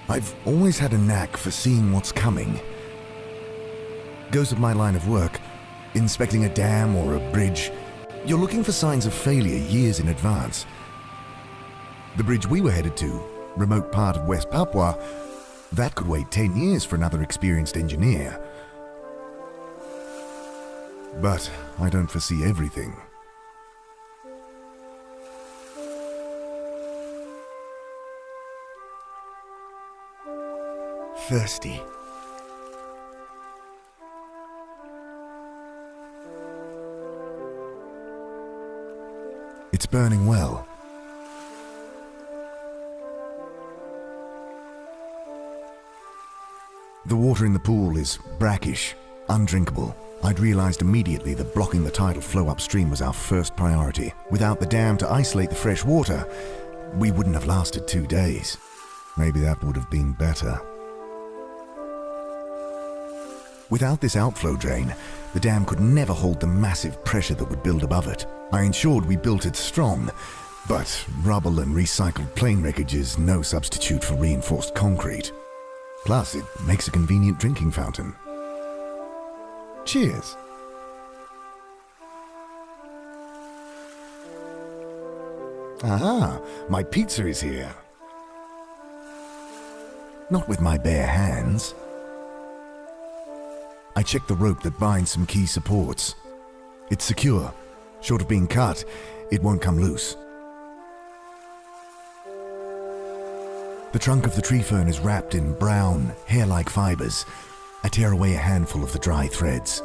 I've always had a knack for seeing what's coming. Goes with my line of work, inspecting a dam or a bridge. You're looking for signs of failure years in advance. The bridge we were headed to, remote part of West Papua, that could wait 10 years for another experienced engineer. But I don't foresee everything. Thirsty. It's burning well. The water in the pool is brackish, undrinkable. I'd realized immediately that blocking the tidal flow upstream was our first priority. Without the dam to isolate the fresh water, we wouldn't have lasted 2 days. Maybe that would have been better. Without this outflow drain, the dam could never hold the massive pressure that would build above it. I ensured we built it strong, but rubble and recycled plane wreckage is no substitute for reinforced concrete. Plus, it makes a convenient drinking fountain. Cheers. Aha, my pizza is here. Not with my bare hands. I check the rope that binds some key supports. It's secure. Short of being cut, it won't come loose. The trunk of the tree fern is wrapped in brown, hair-like fibers. I tear away a handful of the dry threads.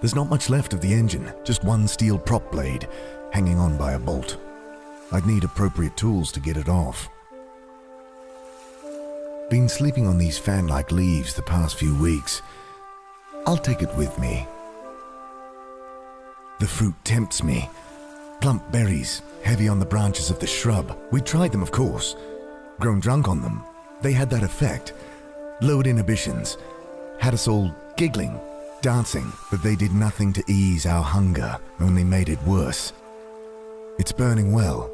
There's not much left of the engine, just one steel prop blade, hanging on by a bolt. I'd need appropriate tools to get it off. Been sleeping on these fan-like leaves the past few weeks. I'll take it with me. The fruit tempts me. Plump berries, heavy on the branches of the shrub. We tried them, of course. Grown drunk on them. They had that effect. Lowered inhibitions. Had us all giggling, dancing, but they did nothing to ease our hunger, only made it worse. It's burning well.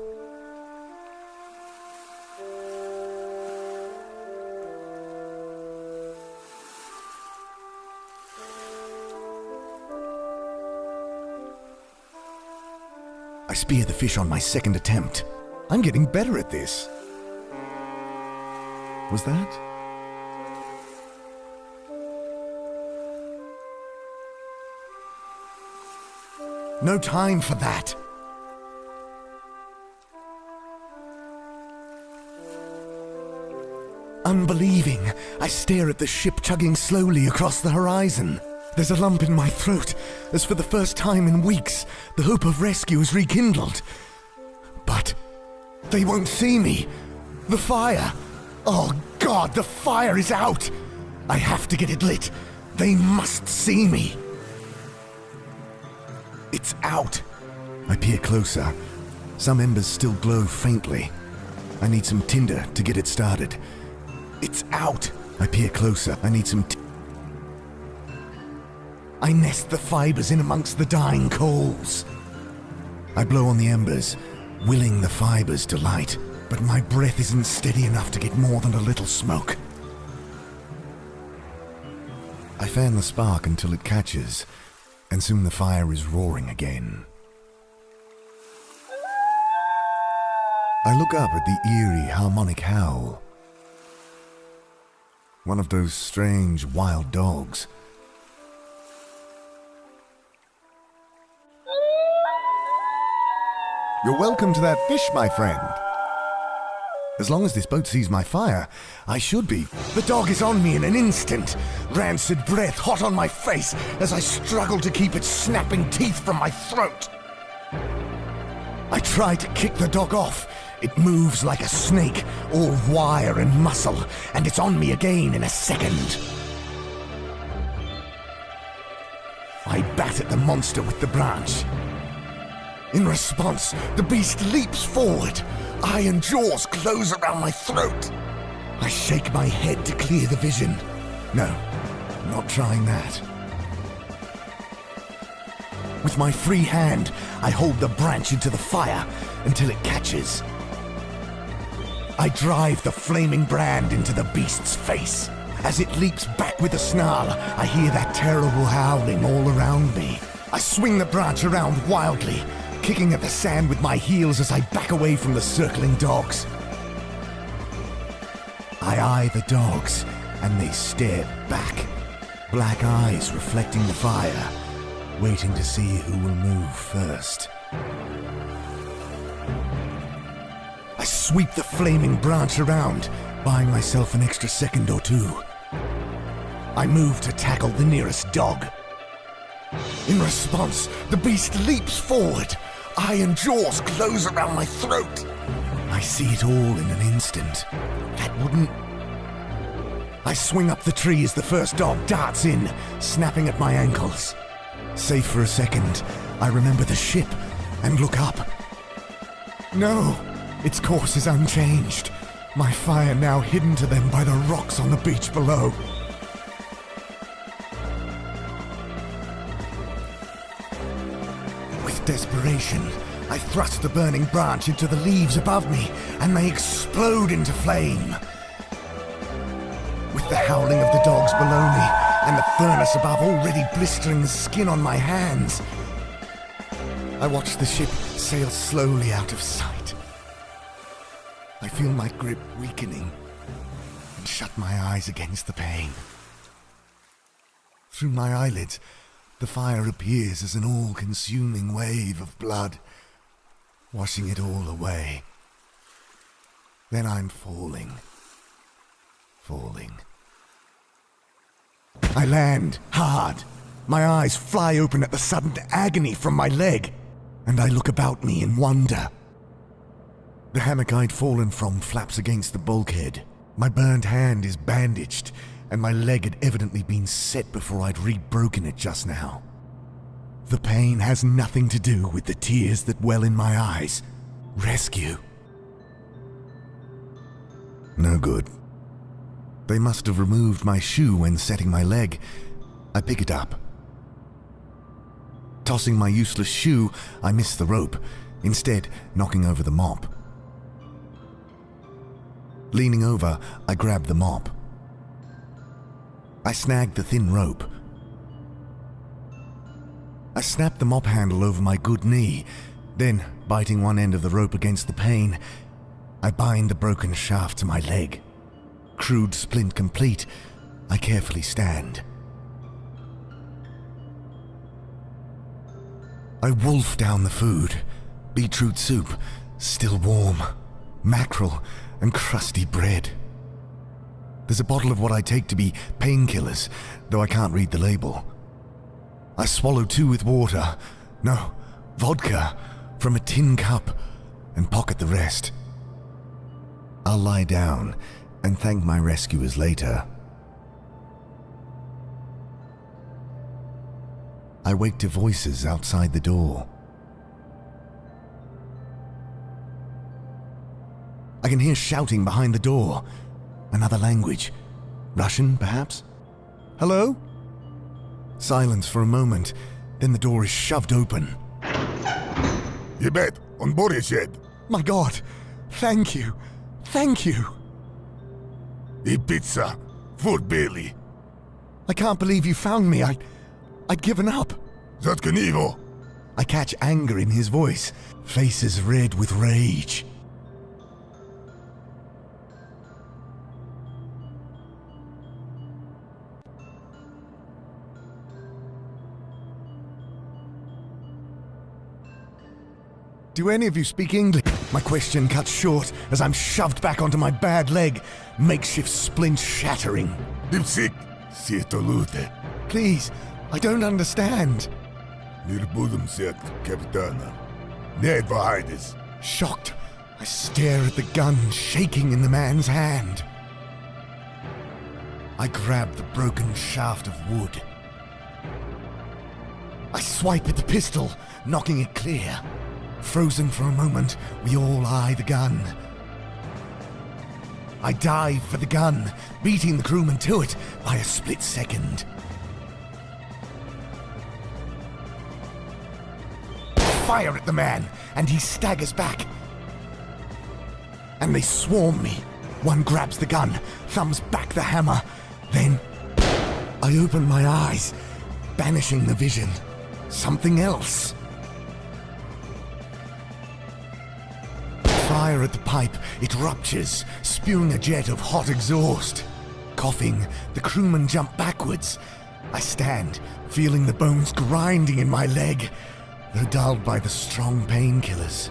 I spear the fish on my second attempt. I'm getting better at this. Was that? No time for that. Unbelieving, I stare at the ship chugging slowly across the horizon. There's a lump in my throat, as for the first time in weeks, the hope of rescue is rekindled. But they won't see me. The fire. Oh God, the fire is out. I have to get it lit. They must see me. It's out. I peer closer. Some embers still glow faintly. I need some tinder to get it started. It's out. I peer closer. I need some I nest the fibers in amongst the dying coals. I blow on the embers, willing the fibers to light, but my breath isn't steady enough to get more than a little smoke. I fan the spark until it catches, and soon the fire is roaring again. I look up at the eerie harmonic howl. One of those strange wild dogs. You're welcome to that fish, my friend. As long as this boat sees my fire, I should be. The dog is on me in an instant. Rancid breath hot on my face as I struggle to keep its snapping teeth from my throat. I try to kick the dog off. It moves like a snake, all wire and muscle, and it's on me again in a second. I bat at the monster with the branch. In response, the beast leaps forward. Iron jaws close around my throat. I shake my head to clear the vision. No, not trying that. With my free hand, I hold the branch into the fire until it catches. I drive the flaming brand into the beast's face. As it leaps back with a snarl, I hear that terrible howling all around me. I swing the branch around wildly, kicking at the sand with my heels as I back away from the circling dogs. I eye the dogs, and they stare back. Black eyes reflecting the fire, waiting to see who will move first. I sweep the flaming branch around, buying myself an extra second or two. I move to tackle the nearest dog. In response, the beast leaps forward. Iron jaws close around my throat. I see it all in an instant. That wouldn't... I swing up the tree as the first dog darts in, snapping at my ankles. Safe for a second, I remember the ship and look up. No, its course is unchanged. My fire now hidden to them by the rocks on the beach below. With desperation, I thrust the burning branch into the leaves above me, and they explode into flame. With the howling of the dogs below me, and the furnace above already blistering the skin on my hands, I watch the ship sail slowly out of sight. I feel my grip weakening, and shut my eyes against the pain. Through my eyelids, the fire appears as an all-consuming wave of blood, washing it all away. Then I'm falling. I land hard. My eyes fly open at the sudden agony from my leg, and I look about me in wonder. The hammock I'd fallen from flaps against the bulkhead. My burned hand is bandaged, and my leg had evidently been set before I'd re-broken it just now. The pain has nothing to do with the tears that well in my eyes. Rescue. No good. They must have removed my shoe when setting my leg. I pick it up. Tossing my useless shoe, I miss the rope, instead knocking over the mop. Leaning over, I grab the mop. I snag the thin rope. I snap the mop handle over my good knee, then, biting one end of the rope against the pane, I bind the broken shaft to my leg. Crude splint complete, I carefully stand. I wolf down the food. Beetroot soup, still warm, mackerel, and crusty bread. There's a bottle of what I take to be painkillers, though I can't read the label. I swallow 2 with water, no, vodka, from a tin cup, and pocket the rest. I'll lie down and thank my rescuers later. I wake to voices outside the door. I can hear shouting behind the door. Another language. Russian, perhaps? Hello? Silence for a moment, then the door is shoved open. Ебать, он борется. My God! Thank you! Thank you! И pizza. Food belly. I can't believe you found me. I'd given up. Заткни его. I catch anger in his voice, faces red with rage. Do any of you speak English? My question cuts short as I'm shoved back onto my bad leg, makeshift splint shattering. Дипсик. Сиетолуте. Please, I don't understand. Мир будем сет, капитана. Не advahidis. Shocked, I stare at the gun shaking in the man's hand. I grab the broken shaft of wood. I swipe at the pistol, knocking it clear. Frozen for a moment, we all eye the gun. I dive for the gun, beating the crewman to it by a split second. Fire at the man, and he staggers back. and they swarm me. One grabs the gun, thumbs back the hammer. Then I open my eyes, banishing the vision. Something else. Fire at the pipe, it ruptures, spewing a jet of hot exhaust. Coughing, the crewmen jump backwards. I stand, feeling the bones grinding in my leg, though dulled by the strong painkillers.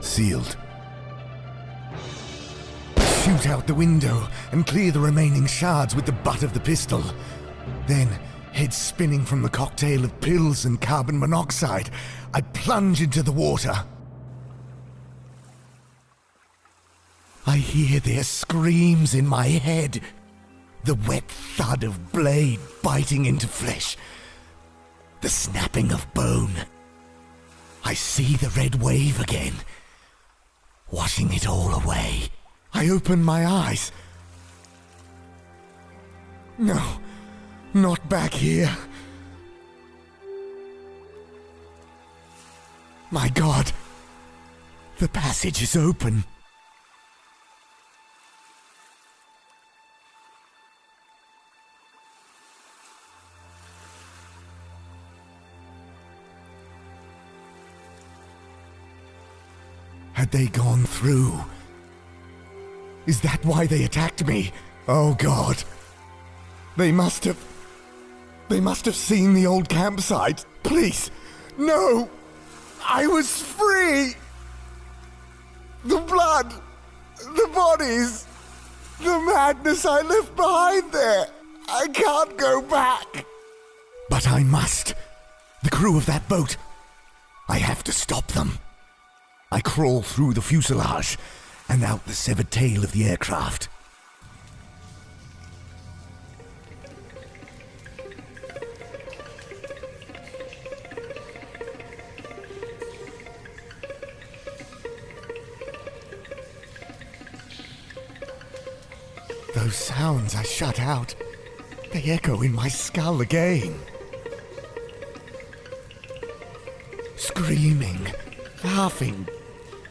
Sealed. Shoot out the window and clear the remaining shards with the butt of the pistol. Then, head spinning from the cocktail of pills and carbon monoxide, I plunge into the water. I hear their screams in my head, the wet thud of blade biting into flesh, the snapping of bone. I see the red wave again, washing it all away. I open my eyes. No, not back here. My God, the passage is open. Had they gone through? Is that why they attacked me? Oh God. They must have seen the old campsite. Please, no! I was free! The blood, the bodies, the madness I left behind there. I can't go back. But I must. The crew of that boat. I have to stop them. I crawl through the fuselage and out the severed tail of the aircraft. Those sounds I shut out, they echo in my skull again. Screaming, laughing,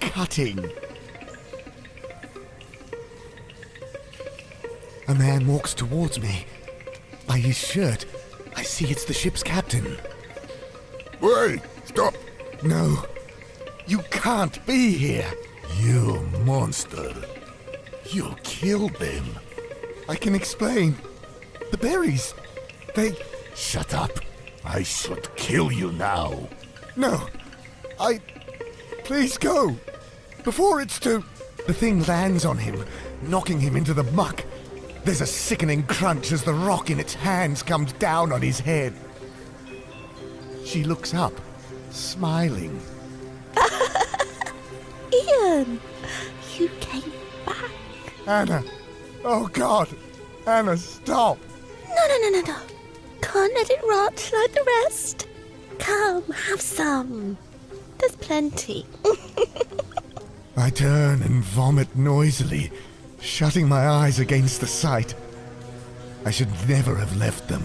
cutting. A man walks towards me. By his shirt, I see it's the ship's captain. Wait, stop! No, you can't be here. You monster. You killed them. I can explain. The berries, they... Shut up. I should kill you now. No, Please go. Before it's too... The thing lands on him, knocking him into the muck. There's a sickening crunch as the rock in its hands comes down on his head. She looks up, smiling. Ian, you came back. Anna. Oh, God. Anna, stop. No. Can't let it rot like the rest. Come, have some. There's plenty. I turn and vomit noisily, shutting my eyes against the sight. I should never have left them.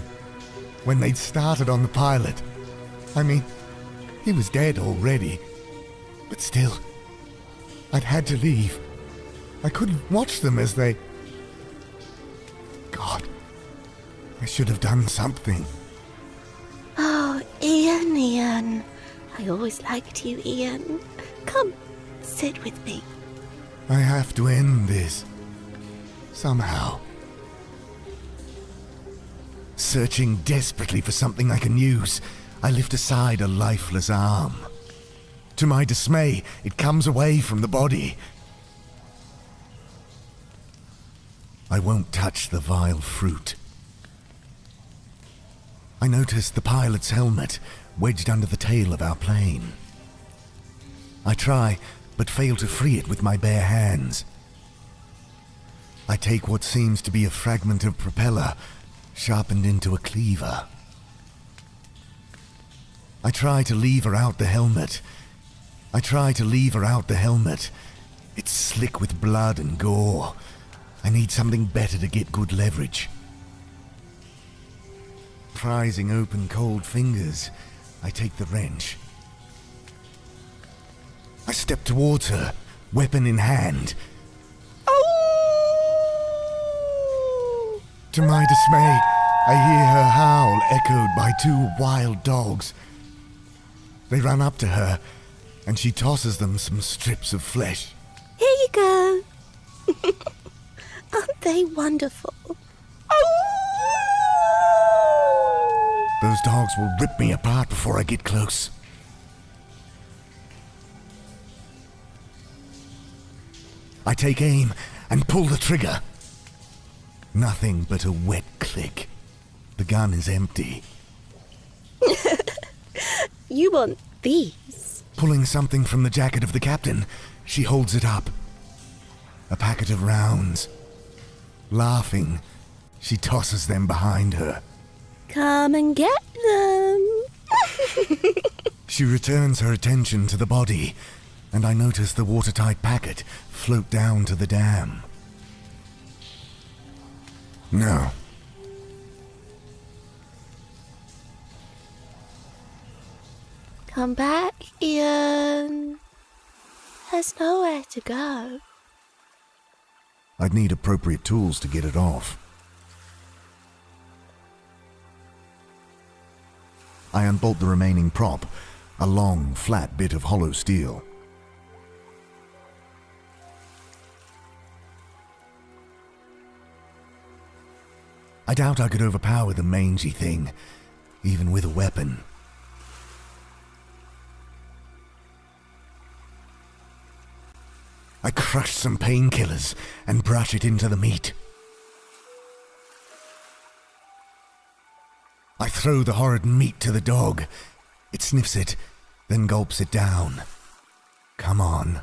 When they'd started on the pilot. I mean, he was dead already. But still, I'd had to leave. I couldn't watch them as they... God, I should have done something. Oh, Ian. I always liked you, Ian. Come, sit with me. I have to end this. Somehow. Searching desperately for something I can use, I lift aside a lifeless arm. To my dismay, it comes away from the body. I won't touch the vile fruit. I notice the pilot's helmet wedged under the tail of our plane. I try, but fail to free it with my bare hands. I take what seems to be a fragment of propeller, sharpened into a cleaver. I try to lever out the helmet. It's slick with blood and gore. I need something better to get good leverage. Prizing open cold fingers, I take the wrench. I step towards her, weapon in hand. To my dismay, I hear her howl echoed by 2 wild dogs. They run up to her, and she tosses them some strips of flesh. Here you go. Aren't they wonderful? Those dogs will rip me apart before I get close. I take aim and pull the trigger. Nothing but a wet click. The gun is empty. You want these? Pulling something from the jacket of the captain, she holds it up. A packet of rounds. Laughing, she tosses them behind her. Come and get them. She returns her attention to the body, and I notice the watertight packet float down to the dam. No. Come back, Ian. There's nowhere to go. I'd need appropriate tools to get it off. I unbolt the remaining prop, a long, flat bit of hollow steel. I doubt I could overpower the mangy thing, even with a weapon. I crush some painkillers and brush it into the meat. I throw the horrid meat to the dog. It sniffs it, then gulps it down. Come on.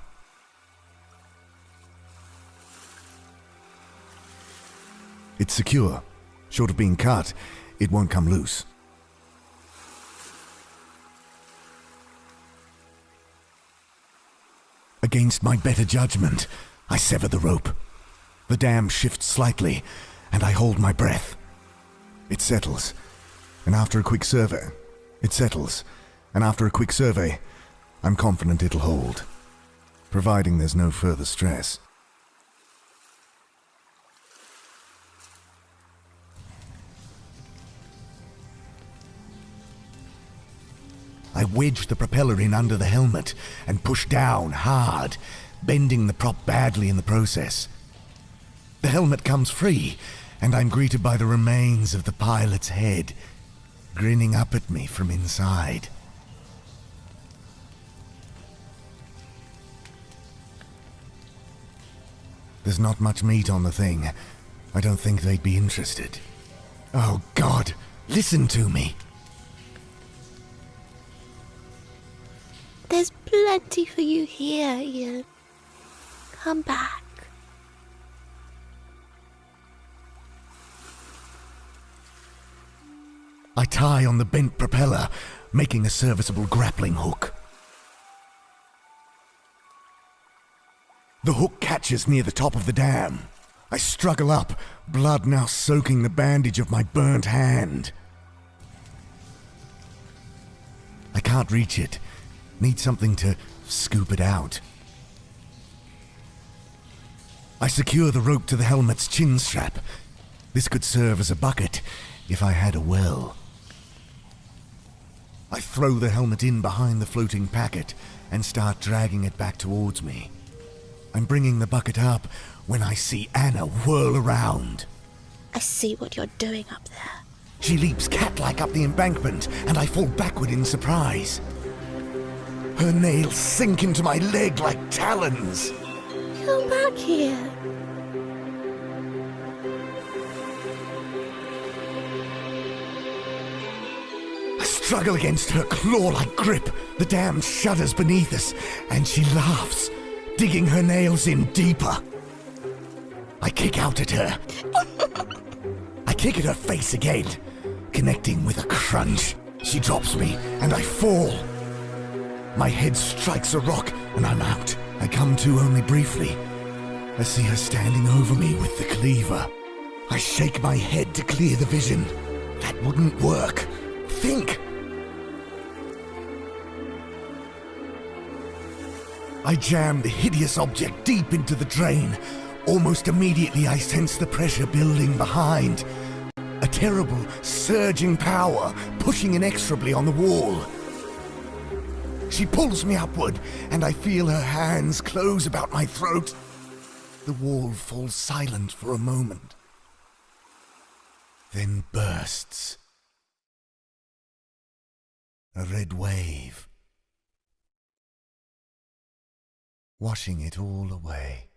It's secure. Short of being cut, it won't come loose. Against my better judgment, I sever the rope. The dam shifts slightly, and I hold my breath. It settles, and after a quick survey, I'm confident it'll hold, providing there's no further stress. I wedge the propeller in under the helmet and push down hard, bending the prop badly in the process. The helmet comes free, and I'm greeted by the remains of the pilot's head, grinning up at me from inside. There's not much meat on the thing. I don't think they'd be interested. Oh God, listen to me. There's plenty for you here, Ian. Come back. I tie on the bent propeller, making a serviceable grappling hook. The hook catches near the top of the dam. I struggle up, blood now soaking the bandage of my burnt hand. I can't reach it. Need something to scoop it out. I secure the rope to the helmet's chin strap. This could serve as a bucket if I had a well. I throw the helmet in behind the floating packet and start dragging it back towards me. I'm bringing the bucket up when I see Anna whirl around. I see what you're doing up there. She leaps cat-like up the embankment, and I fall backward in surprise. Her nails sink into my leg like talons. Come back here. I struggle against her claw-like grip. The dam shudders beneath us, and she laughs, digging her nails in deeper. I kick out at her. I kick at her face again, connecting with a crunch. She drops me, and I fall. My head strikes a rock, and I'm out. I come to only briefly. I see her standing over me with the cleaver. I shake my head to clear the vision. That wouldn't work. Think! I jam the hideous object deep into the drain. Almost immediately I sense the pressure building behind. A terrible, surging power pushing inexorably on the wall. She pulls me upward, and I feel her hands close about my throat. The wall falls silent for a moment, then bursts. A red wave, washing it all away.